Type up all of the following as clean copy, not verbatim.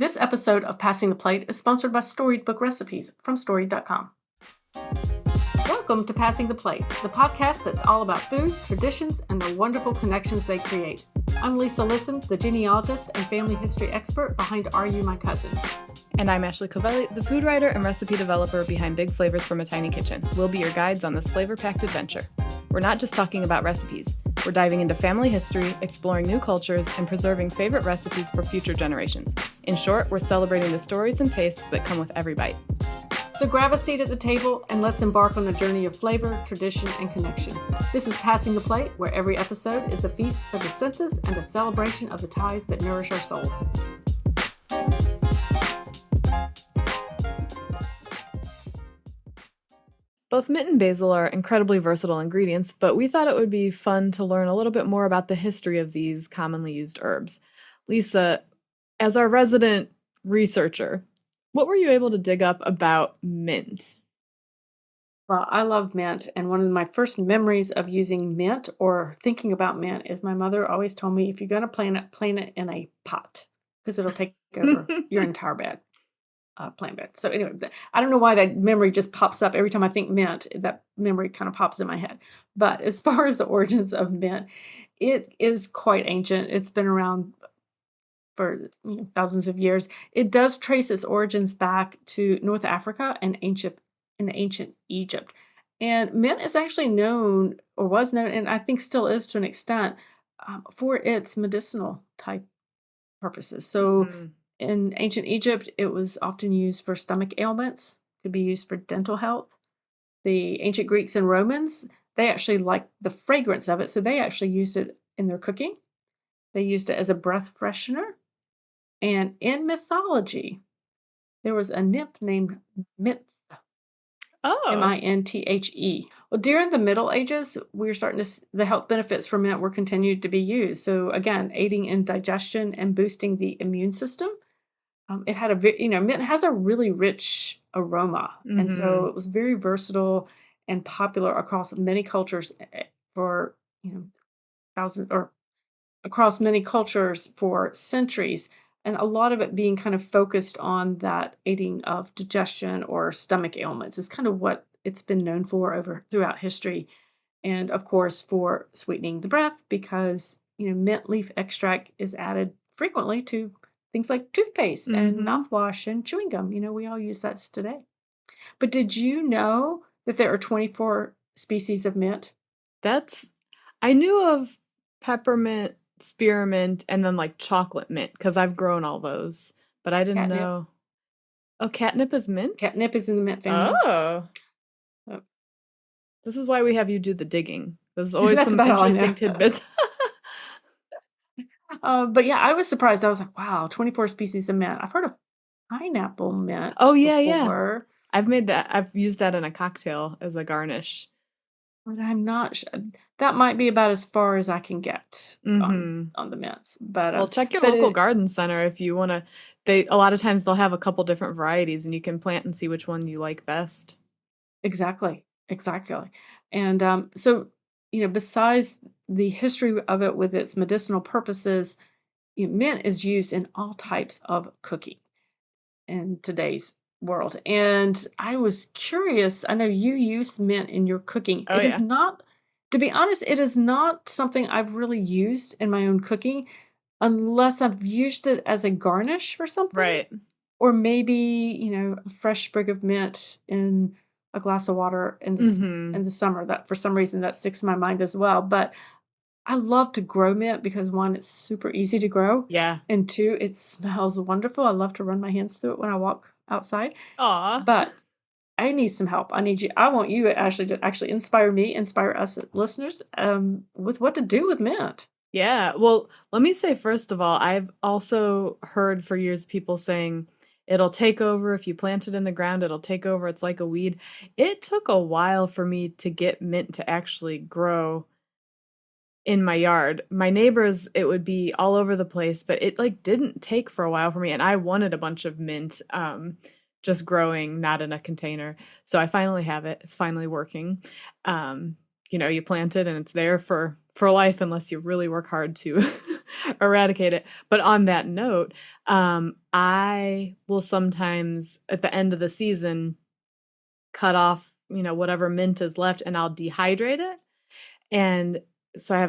This episode of Passing the Plate is sponsored by Storied Book Recipes from Storied.com. Welcome to Passing the Plate, the podcast that's all about food, traditions, and the wonderful connections they create. I'm Lisa Lisson, the genealogist and family history expert behind Are You My Cousin? And I'm Ashley Covelli, the food writer and recipe developer behind Big Flavors from a Tiny Kitchen. We'll be your guides on this flavor-packed adventure. We're not just talking about recipes. We're diving into family history, exploring new cultures, and preserving favorite recipes for future generations. In short, we're celebrating the stories and tastes that come with every bite. So grab a seat at the table and let's embark on a journey of flavor, tradition, and connection. This is Passing the Plate, where every episode is a feast for the senses and a celebration of the ties that nourish our souls. Both mint and basil are incredibly versatile ingredients, but we thought it would be fun to learn a little bit more about the history of these commonly used herbs. Lisa, as our resident researcher, what were you able to dig up about mint? Well, I love mint, and one of my first memories of using mint or thinking about mint is my mother always told me, if you're going to plant it in a pot, because it'll take over your entire bed. Plant bed. So anyway, I don't know why that memory just pops up every time I think mint. That memory kind of pops in my head. But as far as the origins of mint, it is quite ancient. It's been around for thousands of years. It does trace its origins back to North Africa and ancient Egypt. And mint is actually known, or was known, and I think still is to an extent, for its medicinal type purposes. So in ancient Egypt, it was often used for stomach ailments, could be used for dental health. The ancient Greeks and Romans, they actually liked the fragrance of it, so they actually used it in their cooking. They used it as a breath freshener. And in mythology, there was a nymph named Minthe. Minthe. Well, during the Middle Ages, we were starting to the health benefits from mint were continued to be used. So again, aiding in digestion and boosting the immune system. It had mint has a really rich aroma, and so it was very versatile and popular across many cultures for thousands, or across many cultures for centuries, and a lot of it being kind of focused on that aiding of digestion or stomach ailments is kind of what it's been known for throughout history, and of course for sweetening the breath, because mint leaf extract is added frequently to things like toothpaste and mouthwash and chewing gum. We all use that today. But did you know that there are 24 species of mint? I knew of peppermint, spearmint, and then like chocolate mint, because I've grown all those. But I didn't know. Oh, catnip is mint? Catnip is in the mint family. Oh. This is why we have you do the digging. There's always some interesting tidbits. But yeah, I was surprised. I was like, wow, 24 species of mint. I've heard of pineapple mint. Oh, yeah, before. Yeah. I've made that. I've used that in a cocktail as a garnish. But I'm not sure. That might be about as far as I can get on the mints. But well, check your local garden center if you want to. A lot of times they'll have a couple different varieties, and you can plant and see which one you like best. Exactly. And so, besides the history of it with its medicinal purposes, mint is used in all types of cooking in today's world. And I was curious, I know you use mint in your cooking. It is not, to be honest, it is not something I've really used in my own cooking unless I've used it as a garnish for something. Right. Or maybe, a fresh sprig of mint in a glass of water in the summer. That for some reason that sticks in my mind as well. But I love to grow mint because one, it's super easy to grow. Yeah. And two, it smells wonderful. I love to run my hands through it when I walk outside. Aw. But I need some help. I want you, Ashley, to actually inspire us listeners with what to do with mint. Yeah. Well, let me say, first of all, I've also heard for years people saying, it'll take over if you plant it in the ground. It'll take over. It's like a weed. It took a while for me to get mint to actually grow in my yard. My neighbors, it would be all over the place, but it didn't take for a while for me. And I wanted a bunch of mint just growing, not in a container. So I finally have it. It's finally working. You plant it and it's there for life unless you really work hard to eradicate it. But on that note, I will sometimes at the end of the season cut off, whatever mint is left and I'll dehydrate it. And so I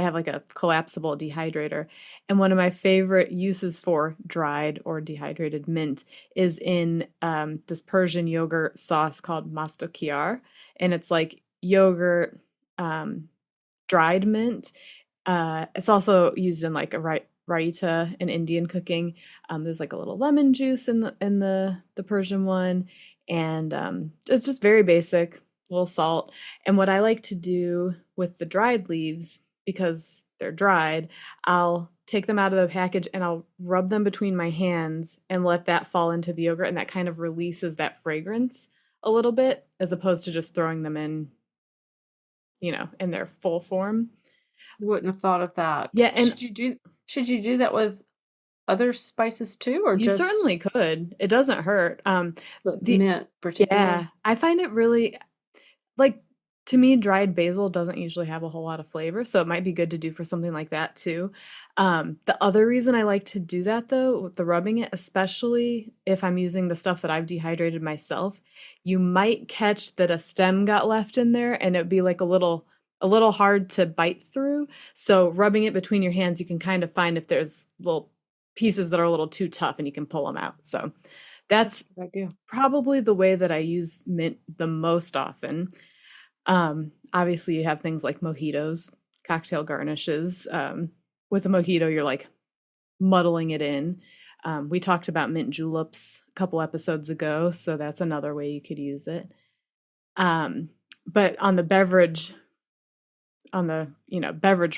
have like a collapsible dehydrator. And one of my favorite uses for dried or dehydrated mint is in this Persian yogurt sauce called mastokyar. And it's like yogurt, um, dried mint. It's also used in like a raita in Indian cooking. There's like a little lemon juice in the Persian one, and it's just very basic, a little salt. And what I like to do with the dried leaves, because they're dried, I'll take them out of the package and I'll rub them between my hands and let that fall into the yogurt, and that kind of releases that fragrance a little bit, as opposed to just throwing them in, in their full form. Wouldn't have thought of that. Yeah, and Should you do that with other spices too, or you just certainly could. It doesn't hurt. the The mint Yeah, particularly? I find it really like, to me, dried basil doesn't usually have a whole lot of flavor, so it might be good to do for something like that too. The other reason I like to do that though, with the rubbing it, especially if I'm using the stuff that I've dehydrated myself, you might catch that a stem got left in there and it'd be like a little hard to bite through. So rubbing it between your hands, you can kind of find if there's little pieces that are a little too tough and you can pull them out. So That's that's a good idea. probably the way that I use mint the most often. Obviously, you have things like mojitos, cocktail garnishes. With a mojito, you're like muddling it in. We talked about mint juleps a couple episodes ago, so that's another way you could use it. Um, but on the beverage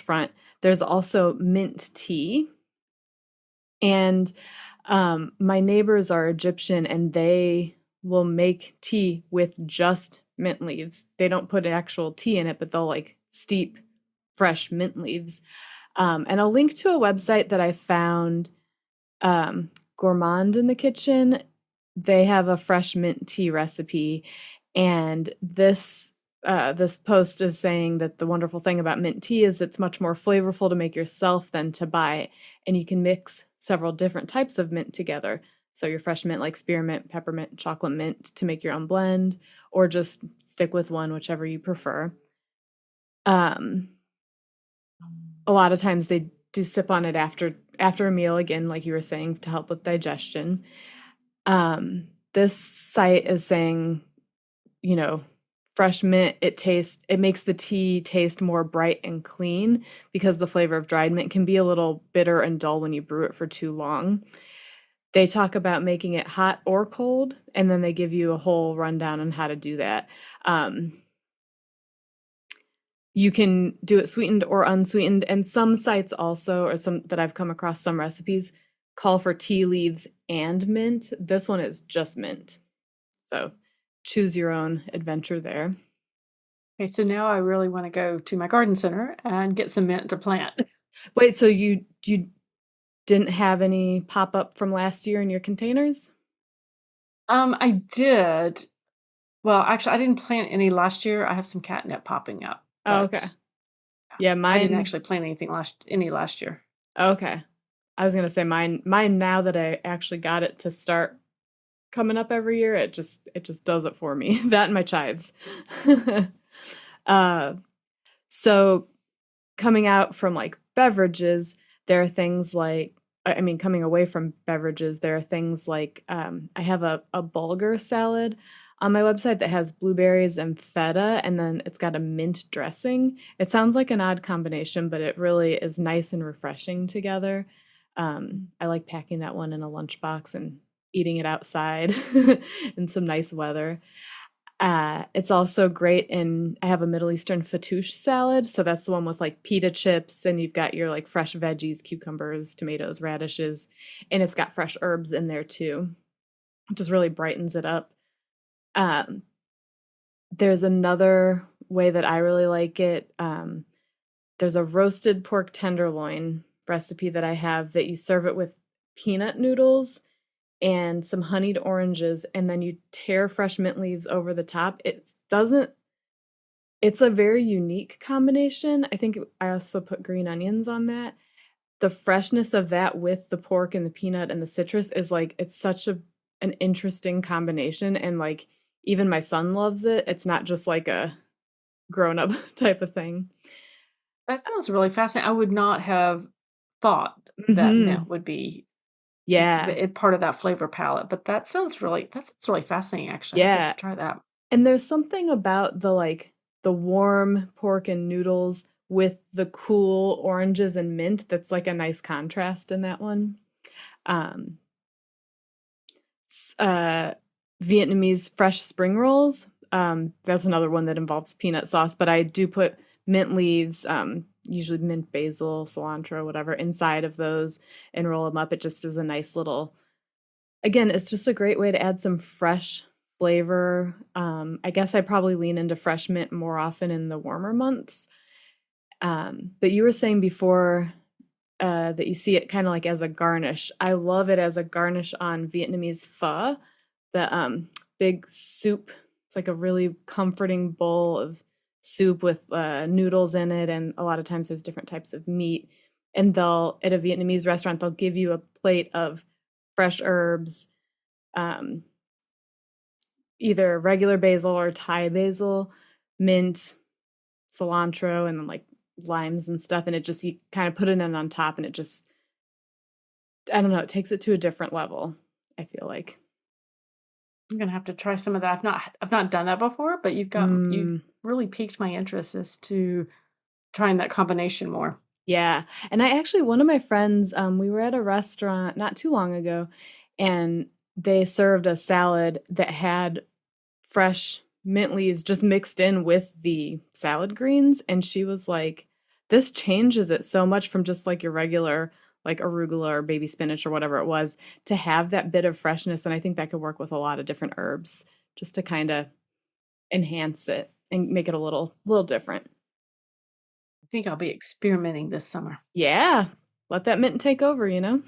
front, there's also mint tea. And my neighbors are Egyptian and they will make tea with just mint leaves. They don't put actual tea in it, but they'll like steep fresh mint leaves. And I'll link to a website that I found, Gourmand in the Kitchen. They have a fresh mint tea recipe, and this post is saying that the wonderful thing about mint tea is it's much more flavorful to make yourself than to buy, and you can mix several different types of mint together. So your fresh mint like spearmint, peppermint, chocolate mint to make your own blend, or just stick with one, whichever you prefer. Um, a lot of times they do sip on it after a meal, again, like you were saying, to help with digestion. This site is saying, you know, fresh mint, it makes the tea taste more bright and clean because the flavor of dried mint can be a little bitter and dull when you brew it for too long. They talk about making it hot or cold, and then they give you a whole rundown on how to do that. Um, you can do it sweetened or unsweetened, and some sites also, or some that I've come across, some recipes call for tea leaves and mint. This one is just mint. So choose your own adventure there. Okay, so now I really want to go to my garden center and get some mint to plant. Wait, so you didn't have any pop up from last year in your containers? I did. Well, actually, I didn't plant any last year. I have some catnip popping up, Oh, okay. but Yeah, I didn't mine. actually plant any last year. Okay. I was gonna say mine now that I actually got it to start coming up every year, it just does it for me. That and my chives. uh so coming out from like beverages, there are things like, I mean, coming away from beverages, there are things like, I have a bulgur salad on my website that has blueberries and feta, and then it's got a mint dressing. It sounds like an odd combination, but it really is nice and refreshing together. I like packing that one in a lunchbox and eating it outside in some nice weather. It's also great I have a Middle Eastern fattoush salad, so that's the one with like pita chips, and you've got your like fresh veggies, cucumbers, tomatoes, radishes, and it's got fresh herbs in there too. It just really brightens it up. Um, there's another way that I really like it. There's a roasted pork tenderloin recipe that I have that you serve it with peanut noodles and some honeyed oranges, and then you tear fresh mint leaves over the top. It's a very unique combination. I think I also put green onions on that. the freshness of that with the pork and the peanut and the citrus is like it's such an interesting combination, and like even my son loves it. It's not just like a grown up type of thing. That sounds really fascinating. I would not have thought that mint Mhm. would be Yeah. part of that flavor palette, but that sounds really fascinating, actually. I think I have Yeah. to try that. And there's something about the like the warm pork and noodles with the cool oranges and mint that's like a nice contrast in that one. Um uh, Vietnamese fresh spring rolls. That's another one that involves peanut sauce, but I do put mint leaves, usually mint, basil, cilantro, whatever, inside of those and roll them up. It just is a nice little, again, it's just a great way to add some fresh flavor. I guess I probably lean into fresh mint more often in the warmer months. But you were saying before that you see it kind of like as a garnish. I love it as a garnish on Vietnamese pho, the big soup. It's like a really comforting bowl of soup with noodles in it, and a lot of times there's different types of meat. And they'll at a Vietnamese restaurant they'll give you a plate of fresh herbs, um, either regular basil or Thai basil, mint, cilantro, and then like limes and stuff. And it just you kind of put it in on top, and it just I don't know, it takes it to a different level, I feel like. I'm gonna have to try some of that. I've not done that before, but you've Mm, really piqued my interest as to trying that combination more. yeah. And I actually, one of my friends, we were at a restaurant not too long ago, and they served a salad that had fresh mint leaves just mixed in with the salad greens. And she was like, this changes it so much from just like your regular, like arugula or baby spinach or whatever it was, to have that bit of freshness. And I think that could work with a lot of different herbs just to kind of enhance it and make it a little different. I think I'll be experimenting this summer. Yeah. Let that mint take over, you know?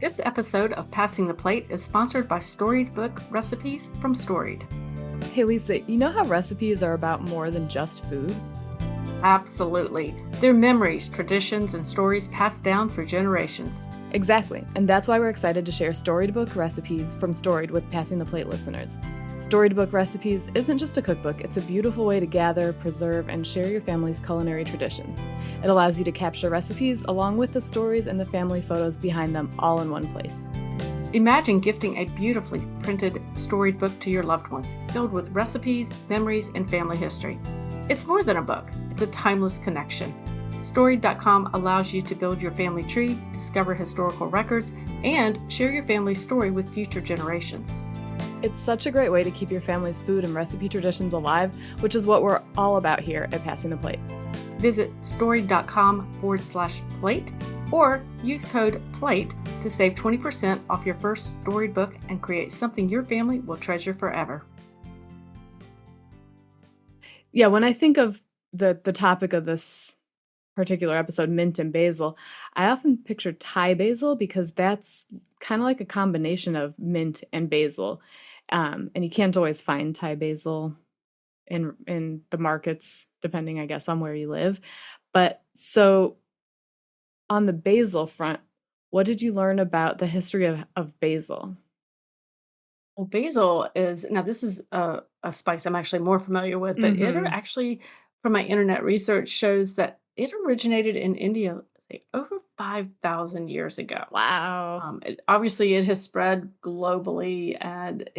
This episode of Passing the Plate is sponsored by Storied Book Recipes from Storied. Hey Lisa, you know how recipes are about more than just food? Absolutely. They're memories, traditions, and stories passed down through generations. Exactly. And that's why we're excited to share Storied Book recipes from Storied with Passing the Plate listeners. Storied Book Recipes isn't just a cookbook, it's a beautiful way to gather, preserve, and share your family's culinary traditions. It allows you to capture recipes along with the stories and the family photos behind them all in one place. Imagine gifting a beautifully printed storied book to your loved ones, filled with recipes, memories, and family history. It's more than a book, it's a timeless connection. Storied.com allows you to build your family tree, discover historical records, and share your family's story with future generations. It's such a great way to keep your family's food and recipe traditions alive, which is what we're all about here at Passing the Plate. Visit storied.com/plate or use code PLATE to save 20% off your first storied book and create something your family will treasure forever. Yeah, when I think of the topic of this particular episode, mint and basil, I often picture Thai basil because that's kind of like a combination of mint and basil. And you can't always find Thai basil in the markets, depending, I guess, on where you live. But so on the basil front, what did you learn about the history of basil? Well, basil is now this is a spice I'm actually more familiar with, but it are Mm-hmm. actually from my internet research shows that it originated in India over 5,000 years ago. Wow. Obviously, it has spread globally, and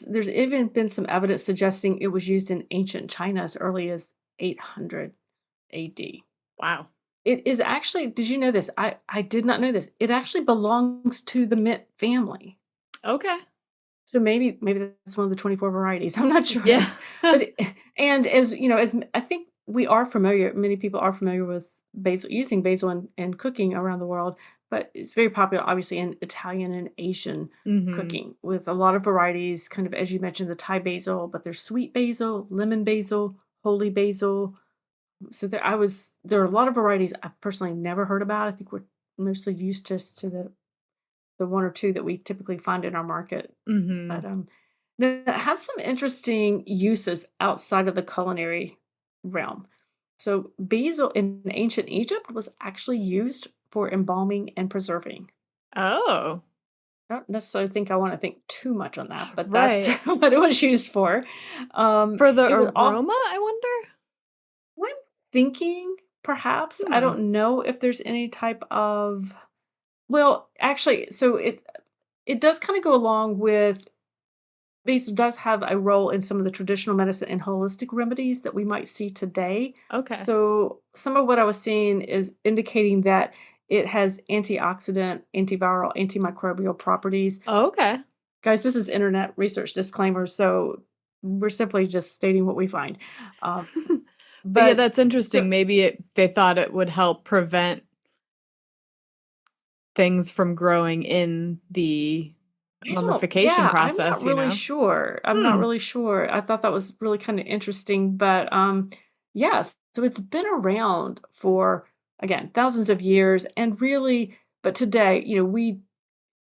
there's even been some evidence suggesting it was used in ancient China as early as 800 AD. Wow. It is actually, did you know this? I did not know this. It actually belongs to the mint family. Okay. So maybe that's one of the 24 varieties. I'm not sure. Yeah. But and as you know, as I think we are familiar, many people are familiar with basil, using basil in cooking around the world, but it's very popular obviously in Italian and Asian Mm-hmm. cooking with a lot of varieties, kind of as you mentioned, the Thai basil, but there's sweet basil, lemon basil, holy basil. So there are a lot of varieties I've personally never heard about. I think we're mostly used just to the one or two that we typically find in our market. Mm-hmm. But no, it has some interesting uses outside of the culinary realm. So basil in ancient Egypt was actually used for embalming and preserving. Oh, I don't necessarily think I want to think too much on that, but that's right. what it was used for. For the It was all aroma, I wonder? I'm thinking perhaps. I Hmm. don't know if there's any type of well, actually, so it does kind of go along with basil does have a role in some of the traditional medicine and holistic remedies that we might see today. Okay. So some of what I was seeing is indicating that it has antioxidant, antiviral, antimicrobial properties. Okay. Guys, this is internet research disclaimer, so we're simply just stating what we find. Um, But yeah, but that's so interesting. Maybe they thought it would help prevent things from growing in the I don't mummification yeah, I'm not process, you really know? sure. I'm not Hmm. really sure. I thought that was really kinda interesting, but, yes, so it's been around for, again, thousands of years and really but today, we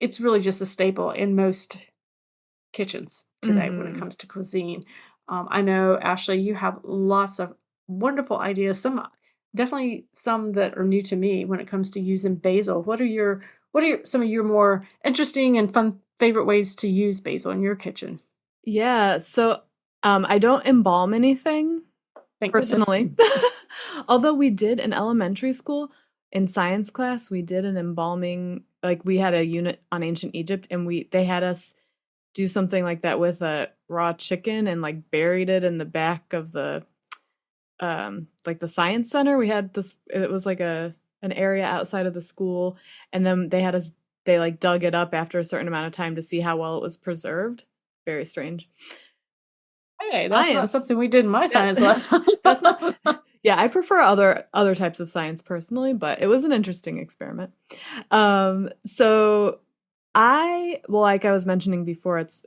it's really just a staple in most kitchens today when it Mhm. comes to cuisine. I know, Ashley, you have lots of wonderful ideas, some definitely some that are new to me when it comes to using basil. What are some of your more interesting and fun favorite ways to use basil in your kitchen? Yeah, so, I don't embalm anything Thank goodness. personally. Although we did in elementary school, in science class, we did an embalming like, we had a unit on ancient Egypt, and they had us do something like that with a raw chicken and, like, buried it in the back of like, the science center. We had this it was like an area outside of the school, and then they, like, dug it up after a certain amount of time to see how well it was preserved. Very strange. Hey, that's not Science. something we did in my That science lab. that's not yeah, I prefer other types of science personally, but it was an interesting experiment. So like I was mentioning before, it's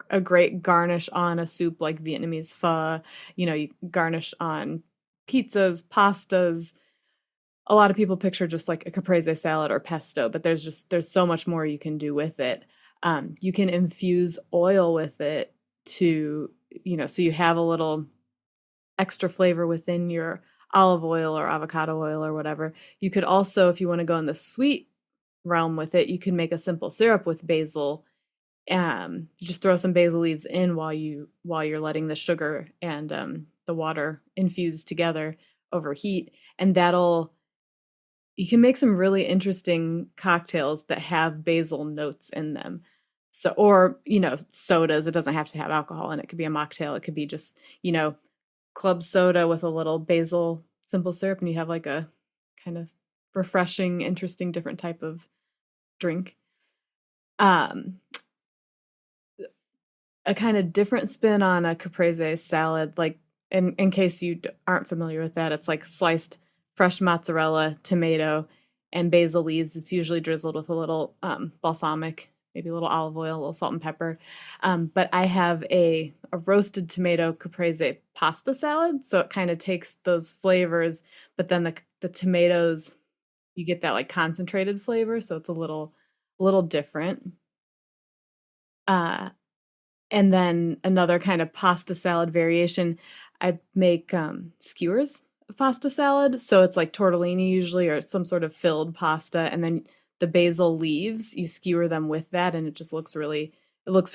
a great garnish on a soup like Vietnamese pho. You garnish on pizzas, pastas. A lot of people picture just like a caprese salad or pesto, but there's so much more you can do with it. You can infuse oil with it to, so you have a little extra flavor within your olive oil or avocado oil or whatever. You could also, if you want to go in the sweet realm with it, you can make a simple syrup with basil. You just throw some basil leaves in while you're letting the sugar and the water infuse together over heat, and that'll you can make some really interesting cocktails that have basil notes in them. So, or, sodas. It doesn't have to have alcohol in it. It could be a mocktail. It could be just, club soda with a little basil simple syrup, and you have like a kind of refreshing, interesting, different type of drink. Um, a kind of different spin on a caprese salad, like in case you aren't familiar with that, it's like sliced fresh mozzarella, tomato, and basil leaves. It's usually drizzled with a little balsamic, maybe a little olive oil, a little salt and pepper. But I have a roasted tomato caprese pasta salad, so it kind of takes those flavors, but then the tomatoes, you get that like concentrated flavor, so it's a little different. Uh, and then another kind of pasta salad variation, I make, skewers of pasta salad, so it's like tortellini usually or some sort of filled pasta, and then the basil leaves, you skewer them with that, and it looks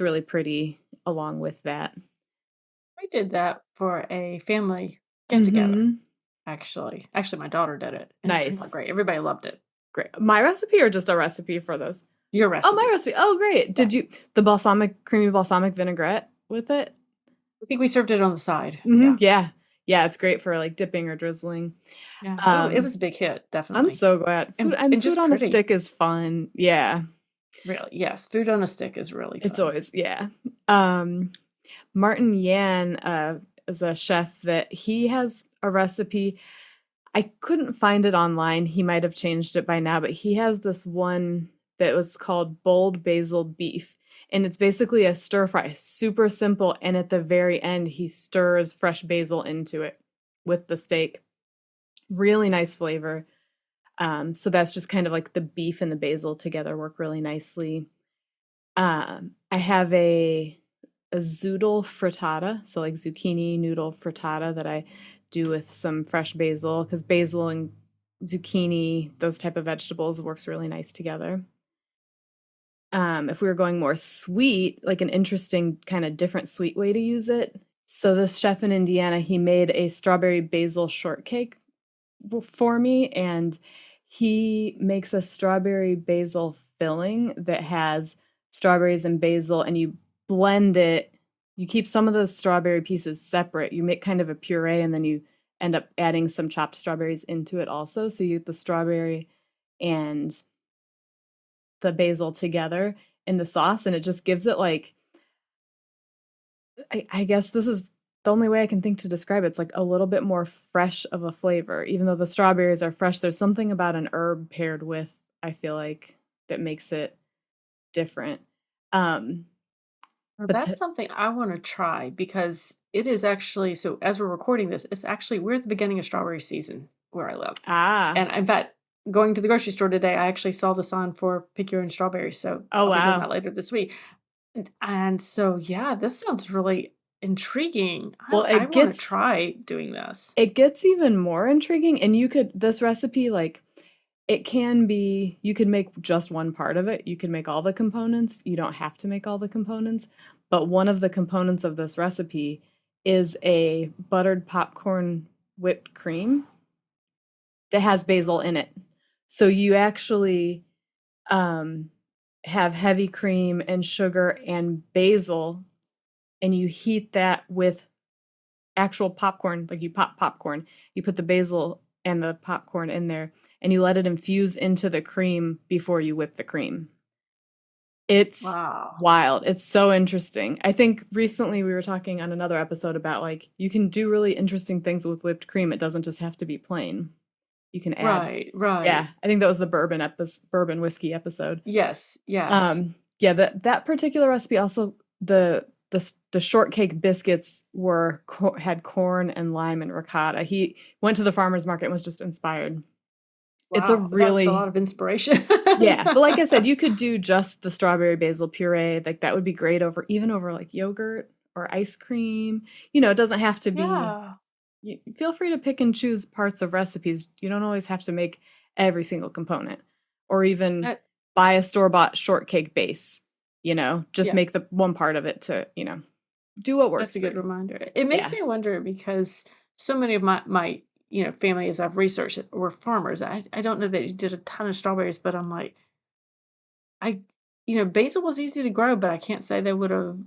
really pretty along with that. We did that for a family get-together, Mhm. actually. Actually, my daughter did it, and it turned out Nice. great. Everybody loved it. Great. My recipe or just a recipe for those? Your Oh, my recipe. recipe. Oh, great. Yeah. Did you the balsamic creamy balsamic vinaigrette with it? I think we served it on the side. Mhm. Yeah. Yeah. Yeah, it's great for, like, dipping or drizzling. Yeah. It Um was a big hit, I'm definitely. so glad. Food And food just on a pretty. stick is fun. Yeah. Really. Yes. Food on a stick is really It's fun. always yeah. Um, Martin Yan, is a chef that he has a recipe. I couldn't find it online. He might have changed it by now, but he has this one that was called bold basil beef. And it's basically a stir fry, super simple. And at the very end, he stirs fresh basil into it with the steak. Really nice flavor. So that's just kind of like the beef and the basil together work really nicely. I have a zoodle frittata, so like zucchini noodle frittata that I do with some fresh basil, because basil and zucchini, those type of vegetables, works really nice together. If we were going more sweet, like an interesting kind of different sweet way to use it. So this chef in Indiana, he made a strawberry basil shortcake for me, and he makes a strawberry basil filling that has strawberries and basil, and you blend it. You keep some of the strawberry pieces separate. You make kind of a puree, and then you end up adding some chopped strawberries into it also. So you get the strawberry and the basil together in the sauce, and it just gives it like, I guess this is the only way I can think to describe it. It's like a little bit more fresh of a flavor. Even though the strawberries are fresh, there's something about an herb paired with, I feel like, that makes it different. Um, Well, but that's something I want to try because it is actually, so as we're recording this, it's actually, we're at the beginning of strawberry season where I live. ah, And in fact, going to the grocery store today, I actually saw the sign for pick your own strawberries. So oh I'll be doing wow. that later this week. And so, yeah, this sounds really intriguing. Well, I want to try doing this. it gets even more intriguing, and you could this recipe like it can be you could make just one part of it. You could make all the components. You don't have to make all the components, but one of the components of this recipe is a buttered popcorn whipped cream that has basil in it. So you actually um, have heavy cream and sugar and basil, and you heat that with actual popcorn. Like you pop popcorn, you put the basil and the popcorn in there, and you let it infuse into the cream before you whip the cream. It's Wow. wild. It's so interesting. I think recently we were talking on another episode about like you can do really interesting things with whipped cream. It doesn't just have to be plain. You can add, Right, yeah, right. I think that was the bourbon whiskey episode. Yes, yes. Yeah, that particular recipe also the shortcake biscuits had corn and lime and ricotta. He went to the farmer's market and was just inspired. It's a Wow, that's a lot really of inspiration. yeah, but like I said, you could do just the strawberry basil puree. Like that would be great over like yogurt or ice cream. It doesn't have to be. Yeah. Feel free to pick and choose parts of recipes. You don't always have to make every single component or even That, buy a store-bought shortcake base. Just yeah, make the one part of it to, do what that's works a for good you. reminder. It makes Yeah. me wonder because so many of my family as I've researched it were farmers. I don't know that he did a ton of strawberries, but I'm like, I basil was easy to grow, but I can't say they would have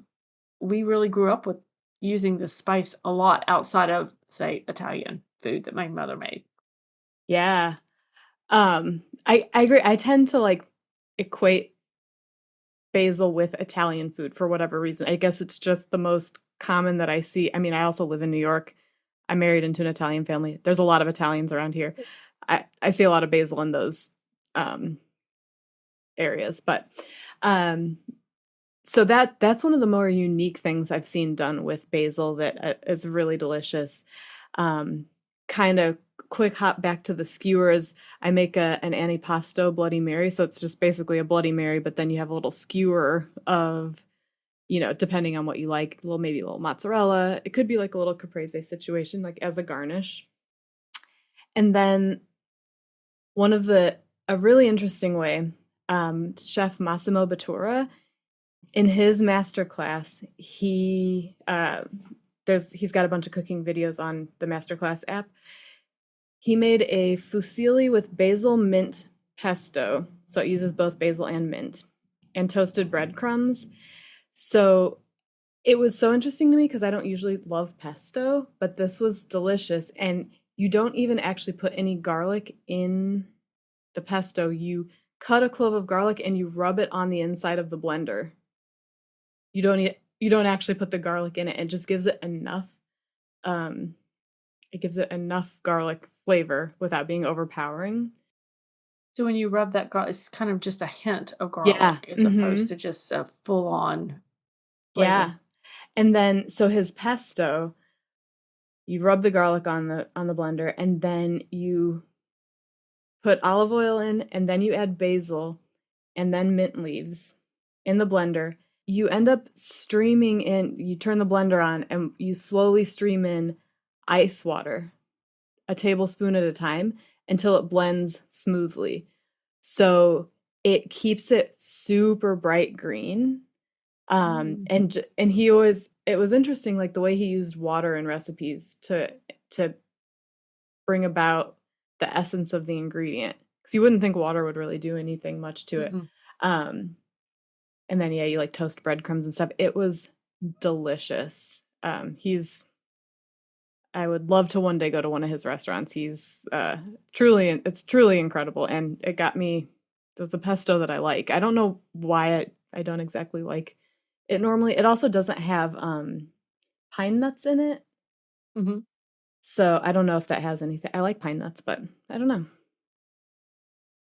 we really grew up with using this spice a lot outside of, say, Italian food that my mother made. Yeah. I agree. I tend to like equate basil with Italian food for whatever reason. I guess it's just the most common that I see. I mean, I also live in New York. I'm married into an Italian family. There's a lot of Italians around here. I see a lot of basil in those um, areas, but um, so that's one of the more unique things I've seen done with basil that is really delicious. Um, kind of quick hop back to the skewers. I make an antipasto Bloody Mary, so it's just basically a Bloody Mary, but then you have a little skewer of, depending on what you like, maybe a little mozzarella. It could be like a little caprese situation, like as a garnish. And then a really interesting way, Chef Massimo Bottura, in his master class, he's got a bunch of cooking videos on the masterclass app. He made a fusilli with basil mint pesto, so it uses both basil and mint, and toasted breadcrumbs. So it was so interesting to me because I don't usually love pesto, but this was delicious. And you don't even actually put any garlic in the pesto. You cut a clove of garlic and you rub it on the inside of the blender. You don't actually put the garlic in it. It just gives it enough. Um, it gives it enough garlic flavor without being overpowering. So when you rub that garlic, it's kind of just a hint of Yeah. garlic as opposed Mm-hmm. to just a full-on Yeah. flavor. And then so his pesto, you rub the garlic on the blender, and then you put olive oil in, and then you add basil and then mint leaves in the blender. You end up streaming in, you turn the blender on and you slowly stream in ice water a tablespoon at a time until it blends smoothly. So it keeps it super bright green. Mm. And he always, it was interesting, like the way he used water in recipes to bring about the essence of the ingredient. Because you wouldn't think water would really do anything much to it. Mm-mm. And then yeah, you like toast breadcrumbs and stuff. It was delicious. I would love to one day go to one of his restaurants. He's it's truly incredible, and it got me. It's a pesto that I like. I don't know why I don't exactly like it normally. It also doesn't have pine nuts in it, Mm-hmm. so I don't know if that has anything. I like pine nuts, but I don't know.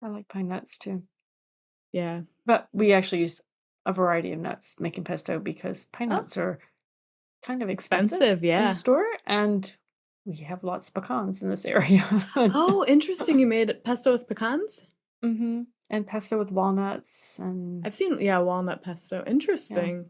I like pine nuts too. Yeah. But we actually used a variety of nuts making pesto because pine Oh, nuts are kind of expensive expensive. in the Yeah. store, and we have lots of pecans in this area. Oh, interesting. You made pesto with pecans? Mm-hmm. And pesto with walnuts and I've seen, yeah, walnut pesto. yeah. Interesting.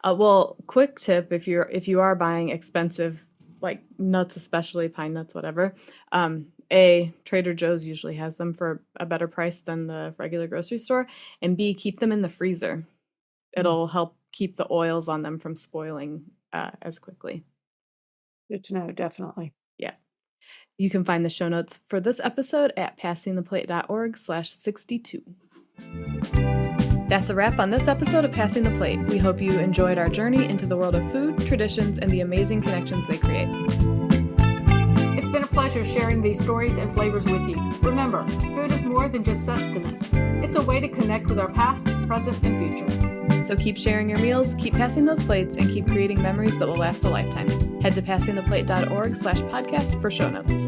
Well, quick tip if you are buying expensive like nuts, especially pine nuts, whatever. Trader Joe's usually has them for a better price than the regular grocery store, and B, keep them in the freezer. Mm, It'll help keep the oils on them from spoiling as quickly. good to know, definitely. Yeah. You can find the show notes for this episode at passingtheplate.org/62. That's a wrap on this episode of Passing the Plate. We hope you enjoyed our journey into the world of food, traditions, and the amazing connections they create. It's been a pleasure sharing these stories and flavors with you. Remember, food is more than just sustenance. It's a way to connect with our past, present, and future. So keep sharing your meals, keep passing those plates, and keep creating memories that will last a lifetime. Head to passingtheplate.org/podcast for show notes.